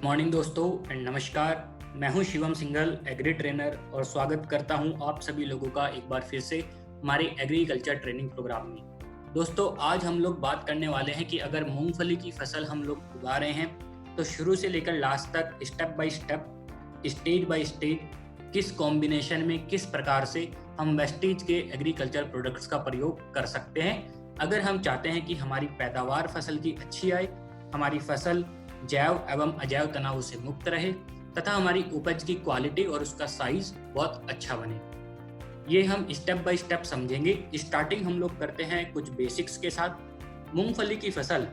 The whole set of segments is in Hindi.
मॉर्निंग दोस्तों एंड नमस्कार। मैं हूं शिवम सिंघल, एग्री ट्रेनर, और स्वागत करता हूं आप सभी लोगों का एक बार फिर से हमारे एग्रीकल्चर ट्रेनिंग प्रोग्राम में। दोस्तों, आज हम लोग बात करने वाले हैं कि अगर मूंगफली की फसल हम लोग उगा रहे हैं तो शुरू से लेकर लास्ट तक step by step, stage by stage किस कॉम्बिनेशन में, किस प्रकार से हम वेस्टेज के एग्रीकल्चर प्रोडक्ट्स का प्रयोग कर सकते हैं अगर हम चाहते हैं कि हमारी पैदावार फसल की अच्छी आए, हमारी फसल जैव एवं अजैव तनाव से मुक्त रहे तथा हमारी उपज की क्वालिटी और उसका साइज बहुत अच्छा बने। ये हम स्टेप बाय स्टेप समझेंगे। स्टार्टिंग हम लोग करते हैं कुछ बेसिक्स के साथ। मूंगफली की फसल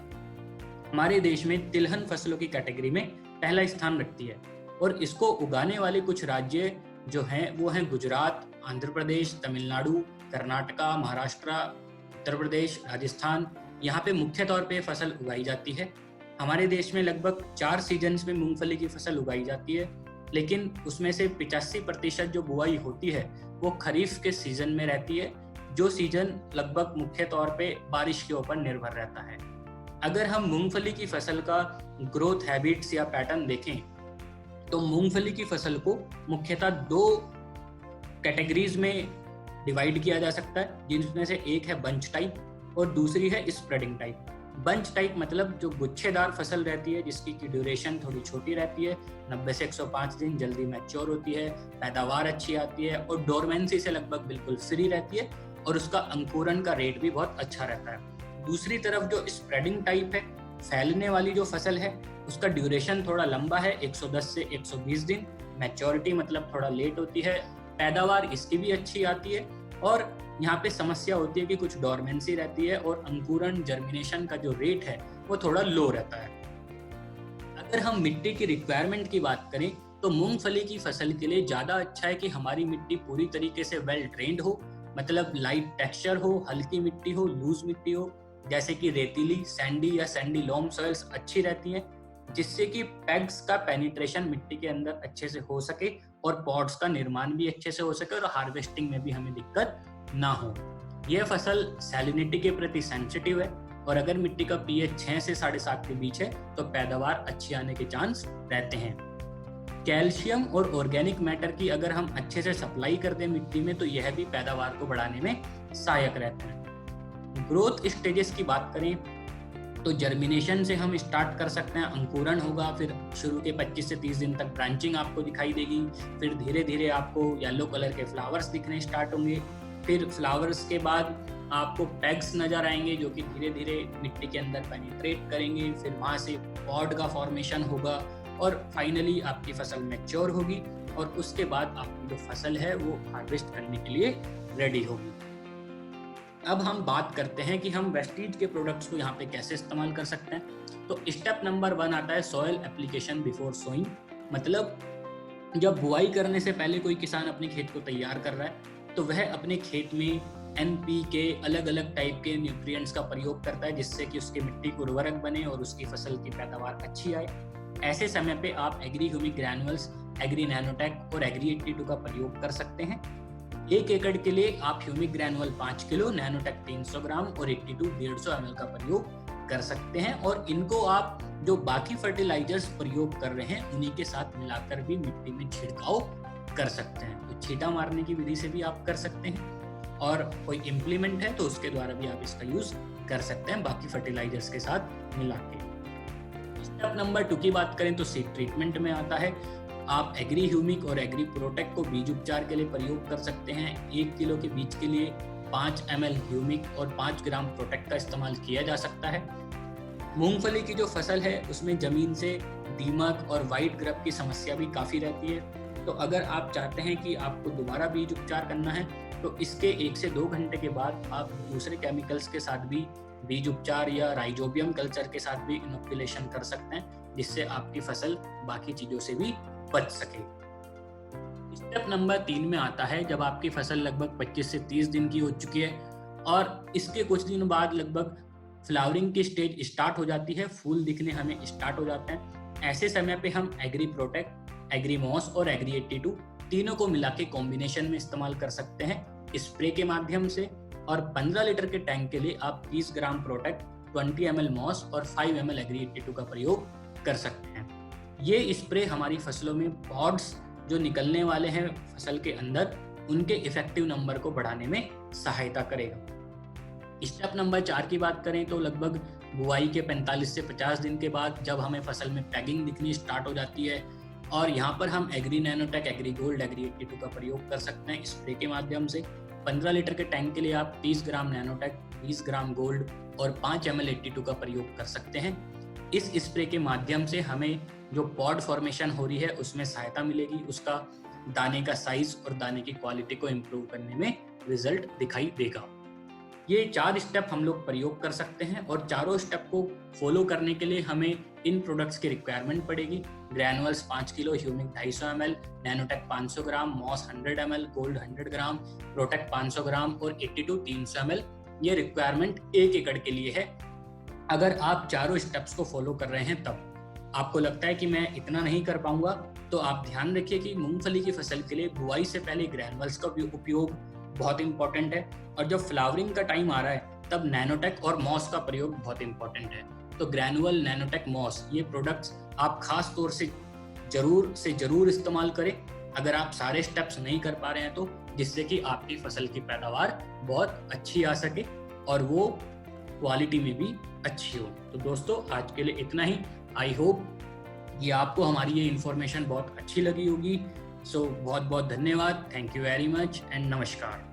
हमारे देश में तिलहन फसलों की कैटेगरी में पहला स्थान रखती है और इसको उगाने वाले कुछ राज्य जो हैं वो हैं गुजरात, आंध्र प्रदेश, तमिलनाडु, कर्नाटका, महाराष्ट्र, उत्तर प्रदेश, राजस्थान। यहाँ पे मुख्य तौर पे फसल उगाई जाती है। हमारे देश में लगभग 4 सीजन्स में मूंगफली की फसल उगाई जाती है, लेकिन उसमें से 85% जो बुआई होती है वो खरीफ के सीजन में रहती है, जो सीजन लगभग मुख्य तौर पे बारिश के ऊपर निर्भर रहता है। अगर हम मूंगफली की फसल का ग्रोथ हैबिट्स या पैटर्न देखें तो मूंगफली की फसल को मुख्यतः 2 कैटेगरीज में डिवाइड किया जा सकता है, जिनमें से एक है बंच टाइप और दूसरी है स्प्रेडिंग टाइप। बंच टाइप मतलब जो गुच्छेदार फसल रहती है, जिसकी की ड्यूरेशन थोड़ी छोटी रहती है, 90 से 105 दिन, जल्दी मैच्योर होती है, पैदावार अच्छी आती है और डोरमेंसी से लगभग बिल्कुल फ्री रहती है और उसका अंकुरण का रेट भी बहुत अच्छा रहता है। दूसरी तरफ जो स्प्रेडिंग टाइप है, फैलने वाली जो फसल है, उसका ड्यूरेशन थोड़ा लंबा है, 110 से 120 दिन, मैच्योरिटी मतलब थोड़ा लेट होती है, पैदावार इसकी भी अच्छी आती है और यहाँ पे समस्या होती है कि कुछ डोरमेंसी रहती है और अंकुरण जर्मिनेशन का जो रेट है वो थोड़ा लो रहता है। अगर हम मिट्टी की रिक्वायरमेंट की बात करें तो मूंगफली की फसल के लिए ज्यादा अच्छा है कि हमारी मिट्टी पूरी तरीके से वेल ड्रेन्ड हो, मतलब लाइट टेक्सचर हो, हल्की मिट्टी हो, लूज मिट्टी हो, जैसे कि रेतीली, सैंडी या सैंडी लॉम सॉइल्स अच्छी रहती है, जिससे कि पेग्स का पेनिट्रेशन मिट्टी के अंदर अच्छे से हो सके और पॉट्स का निर्माण भी अच्छे से हो सके और हार्वेस्टिंग में भी हमें दिक्कत ना हो। यह फसल सैलिनिटी के प्रति सेंसिटिव है और अगर मिट्टी का पीएच 6 से 7.5 के बीच है तो पैदावार अच्छी आने के चांस रहते हैं। कैल्शियम और ऑर्गेनिक मैटर की अगर हम अच्छे से सप्लाई कर दें मिट्टी में तो यह भी पैदावार को बढ़ाने में सहायक रहता है। ग्रोथ स्टेजेस की बात करें तो जर्मिनेशन से हम स्टार्ट कर सकते हैं, अंकुरण होगा, फिर शुरू के 25 से 30 दिन तक ब्रांचिंग आपको दिखाई देगी, फिर धीरे धीरे आपको येलो कलर के फ्लावर्स दिखने स्टार्ट होंगे, फिर फ्लावर्स के बाद आपको पेग्स नजर आएंगे जो कि धीरे धीरे मिट्टी के अंदर पेनिट्रेट करेंगे, फिर वहां से पॉड का फॉर्मेशन होगा और फाइनली आपकी फसल मैच्योर होगी और उसके बाद आपकी जो फसल है वो हार्वेस्ट करने के लिए रेडी होगी। अब हम बात करते हैं कि हम वेस्टेज के प्रोडक्ट्स को यहाँ पे कैसे इस्तेमाल कर सकते हैं। तो स्टेप नंबर 1 आता है सॉइल एप्लीकेशन बिफोर सोइंग, मतलब जब बुआई करने से पहले कोई किसान अपने खेत को तैयार कर रहा है तो वह अपने खेत में NPK अलग अलग टाइप के न्यूट्रिएंट्स का प्रयोग करता है, जिससे कि उसकी मिट्टी को उर्वरक बने और उसकी फसल की पैदावार अच्छी आए। ऐसे समय पे आप agri humic granules, agri nanotech और एग्री 82 का प्रयोग कर सकते हैं। 1 एकड़ के लिए आप ह्यूमिक ग्रैनुअल 5 किलो, नैनोटेक 300 ग्राम और 82 150 ml का प्रयोग कर सकते हैं और इनको आप जो बाकी फर्टिलाइजर्स प्रयोग कर रहे हैं उन्हीं के साथ मिलाकर भी मिट्टी में छिड़काव कर सकते हैं। तो छींटा मारने की विधि से भी आप कर सकते हैं और कोई इम्प्लीमेंट है तो उसके द्वारा भी आप इसका यूज कर सकते हैं बाकी फर्टिलाइजर्स के साथ मिला के। स्टेप नंबर 2 की बात करें तो सीड ट्रीटमेंट में आता है। आप एग्री ह्यूमिक और एग्री प्रोटेक्ट को बीज उपचार के लिए प्रयोग कर सकते हैं। 1 किलो के बीज के लिए 5 ml ह्यूमिक और 5 ग्राम प्रोटेक्ट का इस्तेमाल किया जा सकता है। मूंगफली की जो फसल है उसमें जमीन से दीमक और वाइट ग्रब की समस्या भी काफी रहती है, तो अगर आप चाहते हैं कि आपको दोबारा बीज उपचार करना है तो इसके 1 से 2 घंटे के बाद आप दूसरे केमिकल्स के साथ भी बीज उपचार या राइजोबियम कल्चर के साथ भी इनोकुलेशन कर सकते हैं, जिससे आपकी फसल बाकी चीजों से भी बच सके। स्टेप नंबर 3 में आता है जब आपकी फसल लगभग 25 से 30 दिन की हो चुकी है और इसके कुछ दिन बाद लगभग फ्लावरिंग की स्टेज स्टार्ट हो जाती है, फूल दिखने हमें स्टार्ट हो जाते हैं। ऐसे समय पे हम एग्री प्रोटेक्ट, एग्री मॉस और एग्री 82 तीनों को मिला के कॉम्बिनेशन में इस्तेमाल कर सकते हैं स्प्रे के माध्यम से, और 15 लीटर के टैंक के लिए आप 30 ग्राम प्रोटेक्ट, 20 ml मॉस और 5 ml एग्री 82 का प्रयोग कर सकते हैं। ये स्प्रे हमारी फसलों में पॉड्स जो निकलने वाले हैं फसल के अंदर, उनके इफेक्टिव नंबर को बढ़ाने में सहायता करेगा। स्टेप नंबर 4 की बात करें तो लगभग बुआई के 45 से 50 दिन के बाद जब हमें फसल में टैगिंग दिखनी स्टार्ट हो जाती है, और यहाँ पर हम agri nanotech, agri gold, agri 82 का प्रयोग कर सकते हैं स्प्रे के माध्यम से। 15 लीटर के टैंक के लिए आप 30 ग्राम नैनोटेक, 20 ग्राम गोल्ड और 5 ml 82 का प्रयोग कर सकते हैं। इस स्प्रे के माध्यम से हमें जो पॉड फॉर्मेशन हो रही है उसमें सहायता मिलेगी, उसका दाने का साइज और दाने की क्वालिटी को इम्प्रूव करने में रिजल्ट दिखाई देगा। ये 4 स्टेप हम लोग प्रयोग कर सकते हैं, और चारों स्टेप को फॉलो करने के लिए हमें इन प्रोडक्ट्स की रिक्वायरमेंट पड़ेगी। Granules 5 kilo, humic 250 ml, nanotech 500 ग्राम, मॉस 100 ml, गोल्ड 100 ग्राम, प्रोटेक्ट 500 ग्राम और 82 300 ml। ये रिक्वायरमेंट 1 एकड़ के लिए है। अगर आप चारों स्टेप्स को फॉलो कर रहे हैं, तब आपको लगता है कि मैं इतना नहीं कर पाऊंगा, तो आप ध्यान रखिए कि मूंगफली की फसल के लिए बुआई से पहले ग्रैनुअल्स का उपयोग बहुत इंपॉर्टेंट है, और जब फ्लावरिंग का टाइम आ रहा है तब नैनोटेक और मॉस का प्रयोग बहुत इंपॉर्टेंट है। तो ग्रैनुअल, नैनोटेक, मॉस, ये प्रोडक्ट्स आप खास तौर से जरूर इस्तेमाल करें अगर आप सारे स्टेप्स नहीं कर पा रहे हैं, तो जिससे कि आपकी फसल की पैदावार बहुत अच्छी आ सके और वो क्वालिटी में भी अच्छी हो। तो दोस्तों, आज के लिए इतना ही। आई होप ये आपको हमारी ये इन्फॉर्मेशन बहुत अच्छी लगी होगी। सो बहुत बहुत धन्यवाद, thank you very much and नमस्कार।